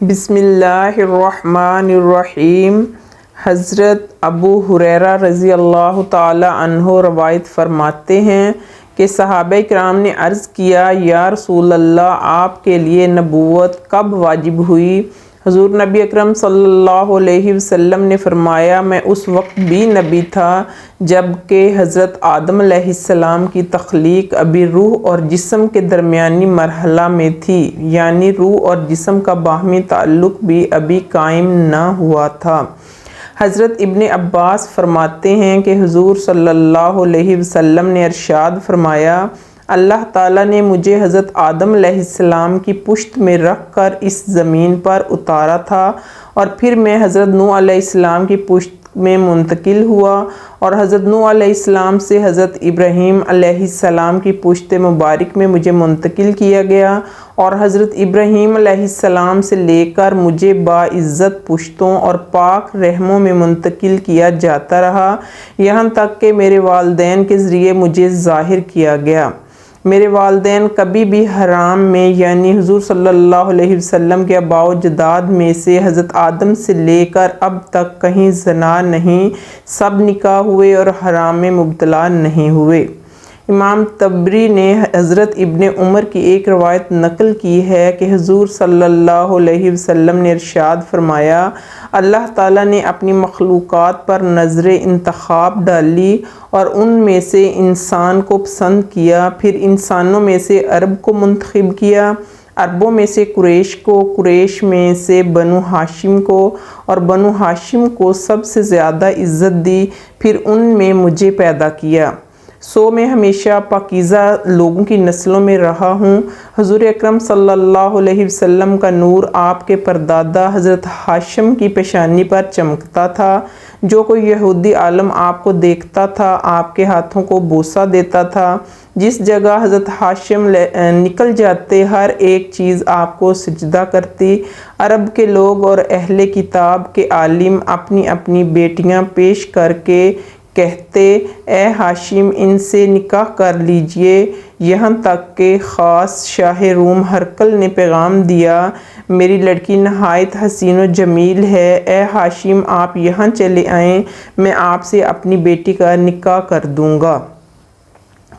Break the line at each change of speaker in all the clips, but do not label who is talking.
بسم اللہ الرحمن الرحیم۔ حضرت ابو ہریرہ رضی اللہ تعالی عنہ روایت فرماتے ہیں کہ صحابہ کرام نے عرض کیا، یا رسول اللہ، آپ کے لیے نبوت کب واجب ہوئی؟ حضور نبی اکرم صلی اللہ علیہ وسلم نے فرمایا، میں اس وقت بھی نبی تھا جب کہ حضرت آدم علیہ السلام کی تخلیق ابھی روح اور جسم کے درمیانی مرحلہ میں تھی، یعنی روح اور جسم کا باہمی تعلق بھی ابھی قائم نہ ہوا تھا۔ حضرت ابن عباس فرماتے ہیں کہ حضور صلی اللہ علیہ وسلم نے ارشاد فرمایا، اللہ تعالیٰ نے مجھے حضرت آدم علیہ السلام کی پشت میں رکھ کر اس زمین پر اتارا تھا، اور پھر میں حضرت نوح علیہ السلام کی پشت میں منتقل ہوا، اور حضرت نوح علیہ السلام سے حضرت ابراہیم علیہ السلام کی پشت مبارک میں مجھے منتقل کیا گیا، اور حضرت ابراہیم علیہ السلام سے لے کر مجھے باعزت پشتوں اور پاک رحموں میں منتقل کیا جاتا رہا، یہاں تک کہ میرے والدین کے ذریعے مجھے ظاہر کیا گیا۔ میرے والدین کبھی بھی حرام میں، یعنی حضور صلی اللہ علیہ وسلم کے آباء و اجداد میں سے حضرت آدم سے لے کر اب تک کہیں زنا نہیں، سب نکاح ہوئے اور حرام میں مبتلا نہیں ہوئے۔ امام طبری نے حضرت ابن عمر کی ایک روایت نقل کی ہے کہ حضور صلی اللہ علیہ وسلم نے ارشاد فرمایا، اللہ تعالیٰ نے اپنی مخلوقات پر نظر انتخاب ڈالی اور ان میں سے انسان کو پسند کیا، پھر انسانوں میں سے عرب کو منتخب کیا، عربوں میں سے قریش کو، قریش میں سے بنو ہاشم کو، اور بنو ہاشم کو سب سے زیادہ عزت دی، پھر ان میں مجھے پیدا کیا، سو میں ہمیشہ پاکیزہ لوگوں کی نسلوں میں رہا ہوں۔ حضور اکرم صلی اللہ علیہ وسلم کا نور آپ کے پردادا حضرت ہاشم کی پیشانی پر چمکتا تھا، جو کوئی یہودی عالم آپ کو دیکھتا تھا آپ کے ہاتھوں کو بوسہ دیتا تھا، جس جگہ حضرت ہاشم نکل جاتے ہر ایک چیز آپ کو سجدہ کرتی۔ عرب کے لوگ اور اہل کتاب کے عالم اپنی اپنی بیٹیاں پیش کر کے کہتے، اے ہاشم، ان سے نکاح کر لیجئے، یہاں تک کہ خاص شاہ روم ہرقل نے پیغام دیا، میری لڑکی نہایت حسین و جمیل ہے، اے ہاشم آپ یہاں چلے آئیں، میں آپ سے اپنی بیٹی کا نکاح کر دوں گا،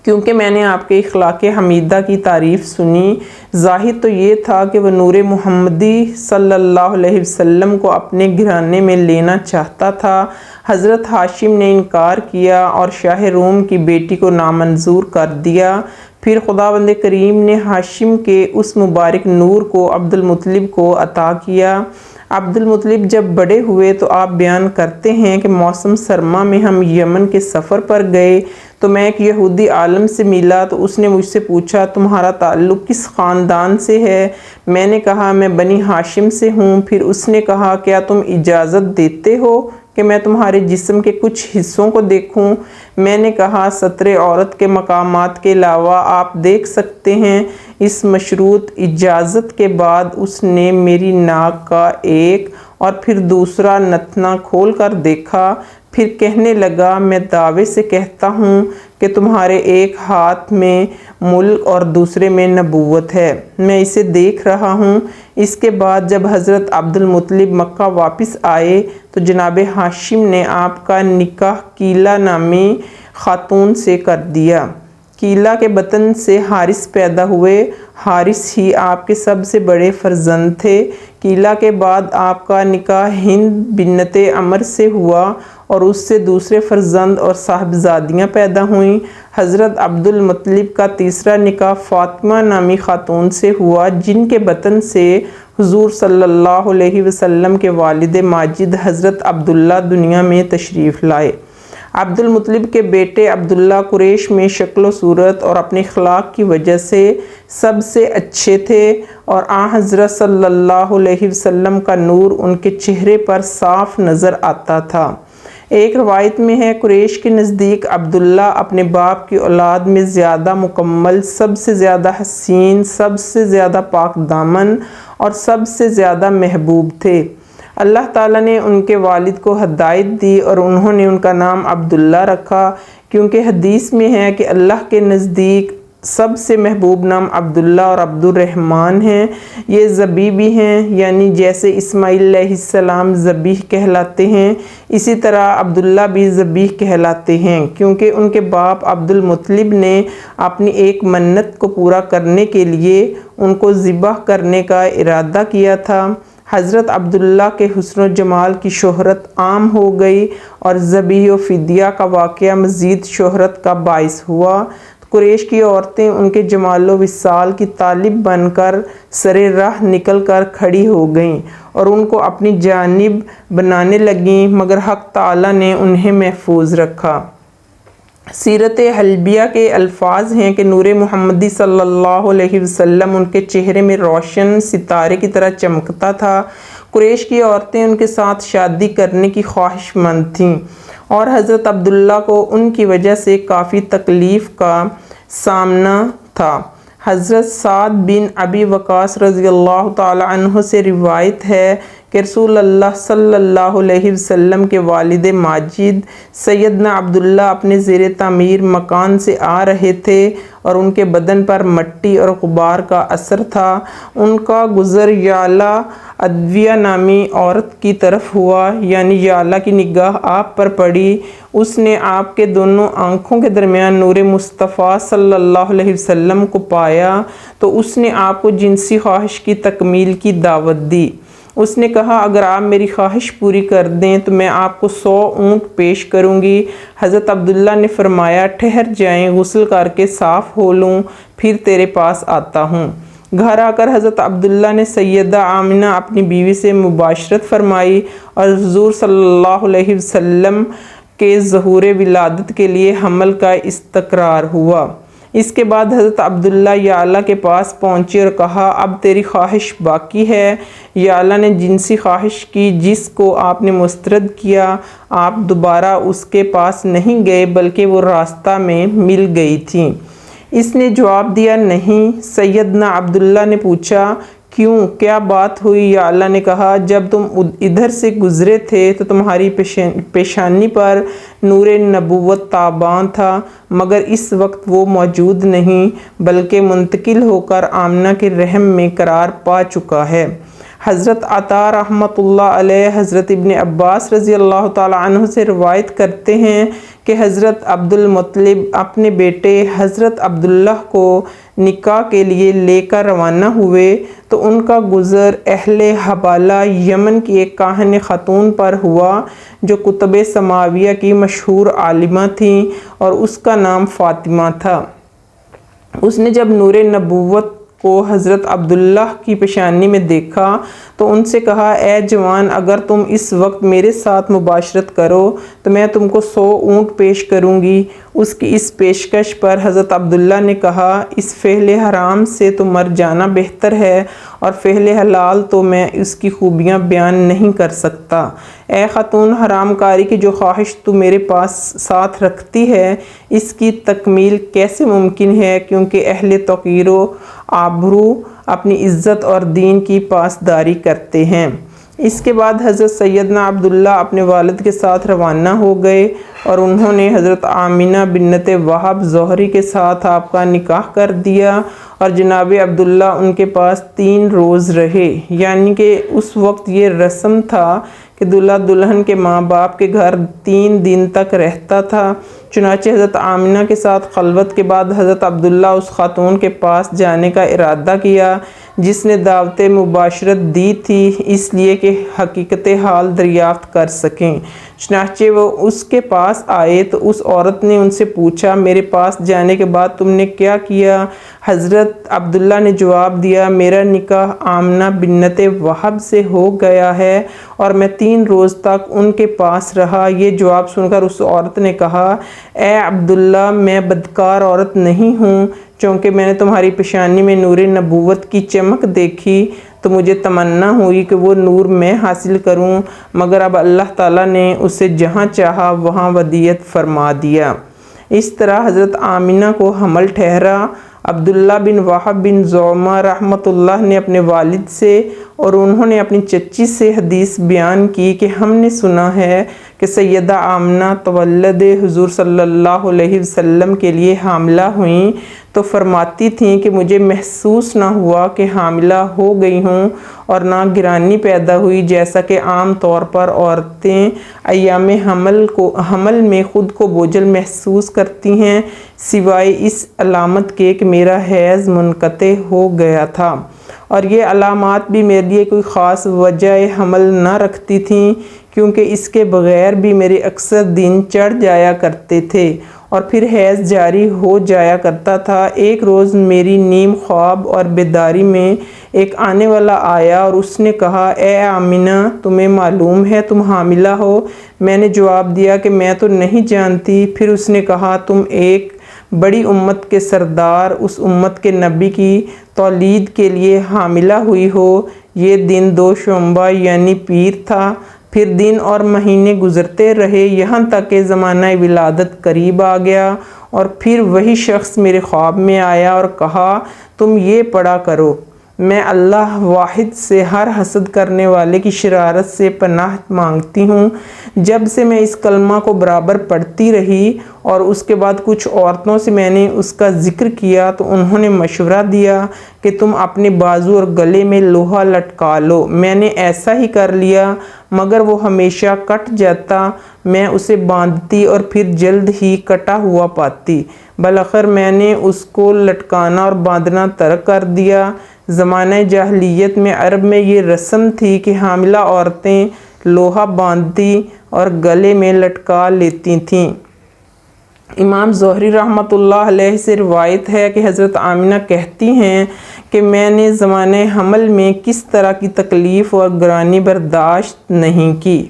کیونکہ میں نے آپ کے اخلاق حمیدہ کی تعریف سنی۔ ظاہر تو یہ تھا کہ وہ نور محمدی صلی اللہ علیہ وسلم کو اپنے گھرانے میں لینا چاہتا تھا۔ حضرت ہاشم نے انکار کیا اور شاہ روم کی بیٹی کو نامنظور کر دیا۔ پھر خداوند کریم نے ہاشم کے اس مبارک نور کو عبد المطلب کو عطا کیا۔ عبد المطلب جب بڑے ہوئے تو آپ بیان کرتے ہیں کہ موسم سرما میں ہم یمن کے سفر پر گئے تو میں ایک یہودی عالم سے ملا، تو اس نے مجھ سے پوچھا، تمہارا تعلق کس خاندان سے ہے؟ میں نے کہا، میں بنی ہاشم سے ہوں۔ پھر اس نے کہا، کیا تم اجازت دیتے ہو کہ میں تمہارے جسم کے کچھ حصوں کو دیکھوں؟ میں نے کہا، ستر عورت کے مقامات کے علاوہ آپ دیکھ سکتے ہیں۔ اس مشروط اجازت کے بعد اس نے میری ناک کا ایک اور پھر دوسرا نتنا کھول کر دیکھا، پھر کہنے لگا، میں دعوے سے کہتا ہوں کہ تمہارے ایک ہاتھ میں ملک اور دوسرے میں نبوت ہے، میں اسے دیکھ رہا ہوں۔ اس کے بعد جب حضرت عبد المطلب مکہ واپس آئے تو جناب ہاشم نے آپ کا نکاح کیلا نامی خاتون سے کر دیا۔ کیلا کے بطن سے حارث پیدا ہوئے، حارث ہی آپ کے سب سے بڑے فرزند تھے۔ کیلا کے بعد آپ کا نکاح ہند بنت عمر سے ہوا اور اس سے دوسرے فرزند اور صاحبزادیاں پیدا ہوئیں۔ حضرت عبد المطلب کا تیسرا نکاح فاطمہ نامی خاتون سے ہوا، جن کے بطن سے حضور صلی اللہ علیہ وسلم کے والد ماجد حضرت عبداللہ دنیا میں تشریف لائے۔ عبد المطلب کے بیٹے عبداللہ قریش میں شکل و صورت اور اپنے اخلاق کی وجہ سے سب سے اچھے تھے، اور آن حضرت صلی اللہ علیہ وسلم کا نور ان کے چہرے پر صاف نظر آتا تھا۔ ایک روایت میں ہے، قریش کے نزدیک عبداللہ اپنے باپ کی اولاد میں زیادہ مکمل، سب سے زیادہ حسین، سب سے زیادہ پاک دامن اور سب سے زیادہ محبوب تھے۔ اللہ تعالیٰ نے ان کے والد کو ہدایت دی اور انہوں نے ان کا نام عبداللہ رکھا، کیونکہ حدیث میں ہے کہ اللہ کے نزدیک سب سے محبوب نام عبداللہ اور عبد الرحمن ہیں۔ یہ ذبیح ہیں، یعنی جیسے اسماعیل علیہ السلام ذبیح کہلاتے ہیں، اسی طرح عبداللہ بھی ذبیح کہلاتے ہیں، کیونکہ ان کے باپ عبد المطلب نے اپنی ایک منت کو پورا کرنے کے لیے ان کو ذبح کرنے کا ارادہ کیا تھا۔ حضرت عبداللہ کے حسن و جمال کی شہرت عام ہو گئی اور ذبیح و فدیہ کا واقعہ مزید شہرت کا باعث ہوا۔ قریش کی عورتیں ان کے جمال و وصال کی طالب بن کر سرے راہ نکل کر کھڑی ہو گئیں اور ان کو اپنی جانب بنانے لگیں، مگر حق تعالیٰ نے انہیں محفوظ رکھا۔ سیرت حلبیہ کے الفاظ ہیں کہ نور محمدی صلی اللہ علیہ وسلم ان کے چہرے میں روشن ستارے کی طرح چمکتا تھا۔ قریش کی عورتیں ان کے ساتھ شادی کرنے کی خواہش مند تھیں اور حضرت عبداللہ کو ان کی وجہ سے کافی تکلیف کا سامنا تھا۔ حضرت سعد بن ابی وقاص رضی اللہ تعالی عنہ سے روایت ہے کہ رسول اللہ صلی اللہ علیہ وسلم کے والد ماجد سیدنا عبداللہ اپنے زیر تعمیر مکان سے آ رہے تھے اور ان کے بدن پر مٹی اور غبار کا اثر تھا۔ ان کا گزر یعلا ادویہ نامی عورت کی طرف ہوا، یعنی یعلا کی نگاہ آپ پر پڑی۔ اس نے آپ کے دونوں آنکھوں کے درمیان نور مصطفیٰ صلی اللہ علیہ وسلم کو پایا تو اس نے آپ کو جنسی خواہش کی تکمیل کی دعوت دی۔ اس نے کہا اگر آپ میری خواہش پوری کر دیں تو میں آپ کو 100 اونٹ پیش کروں گی۔ حضرت عبداللہ نے فرمایا ٹھہر جائیں، غسل کر کے صاف ہو لوں، پھر تیرے پاس آتا ہوں۔ گھر آ کر حضرت عبداللہ نے سیدہ آمنہ اپنی بیوی سے مباشرت فرمائی اور حضور صلی اللہ علیہ وسلم کے ظہور ولادت کے لیے حمل کا استقرار ہوا۔ اس کے بعد حضرت عبداللہ یعلا کے پاس پہنچے اور کہا اب تیری خواہش باقی ہے۔ یعلا نے جنسی خواہش کی جس کو آپ نے مسترد کیا۔ آپ دوبارہ اس کے پاس نہیں گئے بلکہ وہ راستہ میں مل گئی تھی۔ اس نے جواب دیا نہیں۔ سیدنا عبداللہ نے پوچھا کیوں، کیا بات ہوئی؟ یعلا نے کہا جب تم ادھر سے گزرے تھے تو تمہاری پیشانی پر نور نبوت تاباں تھا، مگر اس وقت وہ موجود نہیں بلکہ منتقل ہو کر آمنہ کے رحم میں قرار پا چکا ہے۔ حضرت عطا رحمۃ اللہ علیہ حضرت ابن عباس رضی اللہ تعالیٰ عنہ سے روایت کرتے ہیں کہ حضرت عبد المطلب اپنے بیٹے حضرت عبداللہ کو نکاح کے لیے لے کر روانہ ہوئے تو ان کا گزر اہل حبالہ یمن کی ایک کاہن خاتون پر ہوا جو کتب سماویہ کی مشہور عالمہ تھیں اور اس کا نام فاطمہ تھا۔ اس نے جب نور نبوت کو حضرت عبداللہ کی پیشانی میں دیکھا تو ان سے کہا اے جوان اگر تم اس وقت میرے ساتھ مباشرت کرو تو میں تم کو 100 اونٹ پیش کروں گی۔ اس کی اس پیشکش پر حضرت عبداللہ نے کہا اس فعل حرام سے تو مر جانا بہتر ہے اور فعل حلال تو میں اس کی خوبیاں بیان نہیں کر سکتا۔ اے خاتون حرام کاری کی جو خواہش تو میرے پاس ساتھ رکھتی ہے اس کی تکمیل کیسے ممکن ہے، کیونکہ اہل توقیر و آبرو اپنی عزت اور دین کی پاسداری کرتے ہیں۔ اس کے بعد حضرت سیدنا عبداللہ اپنے والد کے ساتھ روانہ ہو گئے اور انہوں نے حضرت آمنہ بنت وہب زہری کے ساتھ آپ کا نکاح کر دیا اور جناب عبداللہ ان کے پاس 3 روز رہے، یعنی کہ اس وقت یہ رسم تھا کہ دلہا دلہن کے ماں باپ کے گھر 3 دن تک رہتا تھا۔ چنانچہ حضرت آمنہ کے ساتھ خلوت کے بعد حضرت عبداللہ اس خاتون کے پاس جانے کا ارادہ کیا جس نے دعوت مباشرت دی تھی، اس لیے کہ حقیقت حال دریافت کر سکیں۔ چنانچہ وہ اس کے پاس آئے تو اس عورت نے ان سے پوچھا میرے پاس جانے کے بعد تم نے کیا کیا؟ حضرت عبداللہ نے جواب دیا میرا نکاح آمنہ بنت وہب سے ہو گیا ہے اور میں 3 روز تک ان کے پاس رہا۔ یہ جواب سن کر اس عورت نے کہا اے عبداللہ میں بدکار عورت نہیں ہوں، چونکہ میں نے تمہاری پیشانی میں نور نبوت کی چمک دیکھی تو مجھے تمنا ہوئی کہ وہ نور میں حاصل کروں، مگر اب اللہ تعالیٰ نے اسے جہاں چاہا وہاں ودیعت فرما دیا۔ اس طرح حضرت آمنہ کو حمل ٹھہرا۔ عبداللہ بن وہب بن زعمہ رحمۃ اللہ نے اپنے والد سے اور انہوں نے اپنی چچی سے حدیث بیان کی کہ ہم نے سنا ہے کہ سیدہ آمنہ تولد حضور صلی اللہ علیہ وسلم کے لیے حاملہ ہوئیں تو فرماتی تھیں کہ مجھے محسوس نہ ہوا کہ حاملہ ہو گئی ہوں اور نہ گرانی پیدا ہوئی، جیسا کہ عام طور پر عورتیں ایام حمل میں خود کو بوجھل محسوس کرتی ہیں، سوائے اس علامت کے کہ میرا حیض منقطع ہو گیا تھا، اور یہ علامات بھی میرے لیے کوئی خاص وجہ حمل نہ رکھتی تھیں، کیونکہ اس کے بغیر بھی میرے اکثر دن چڑھ جایا کرتے تھے اور پھر حیض جاری ہو جایا کرتا تھا۔ ایک روز میری نیم خواب اور بیداری میں ایک آنے والا آیا اور اس نے کہا، اے آمنہ، تمہیں معلوم ہے تم حاملہ ہو؟ میں نے جواب دیا کہ میں تو نہیں جانتی۔ پھر اس نے کہا، تم ایک بڑی امت کے سردار، اس امت کے نبی کی تولید کے لیے حاملہ ہوئی ہو۔ یہ دن دوشنبہ یعنی پیر تھا۔ پھر دن اور مہینے گزرتے رہے، یہاں تک کہ زمانہ ولادت قریب آ گیا، اور پھر وہی شخص میرے خواب میں آیا اور کہا، تم یہ پڑھا کرو، میں اللہ واحد سے ہر حسد کرنے والے کی شرارت سے پناہ مانگتی ہوں۔ جب سے میں اس کلمہ کو برابر پڑھتی رہی اور اس کے بعد کچھ عورتوں سے میں نے اس کا ذکر کیا تو انہوں نے مشورہ دیا کہ تم اپنے بازو اور گلے میں لوہا لٹکا لو۔ میں نے ایسا ہی کر لیا، مگر وہ ہمیشہ کٹ جاتا۔ میں اسے باندھتی اور پھر جلد ہی کٹا ہوا پاتی۔ بالآخر میں نے اس کو لٹکانا اور باندھنا ترک کر دیا۔ زمانہ جاہلیت میں عرب میں یہ رسم تھی کہ حاملہ عورتیں لوہا باندھتی اور گلے میں لٹکا لیتی تھیں۔ امام زہری رحمۃ اللہ علیہ سے روایت ہے کہ حضرت آمنہ کہتی ہیں کہ میں نے زمانہ حمل میں کس طرح کی تکلیف اور گرانی برداشت نہیں کی۔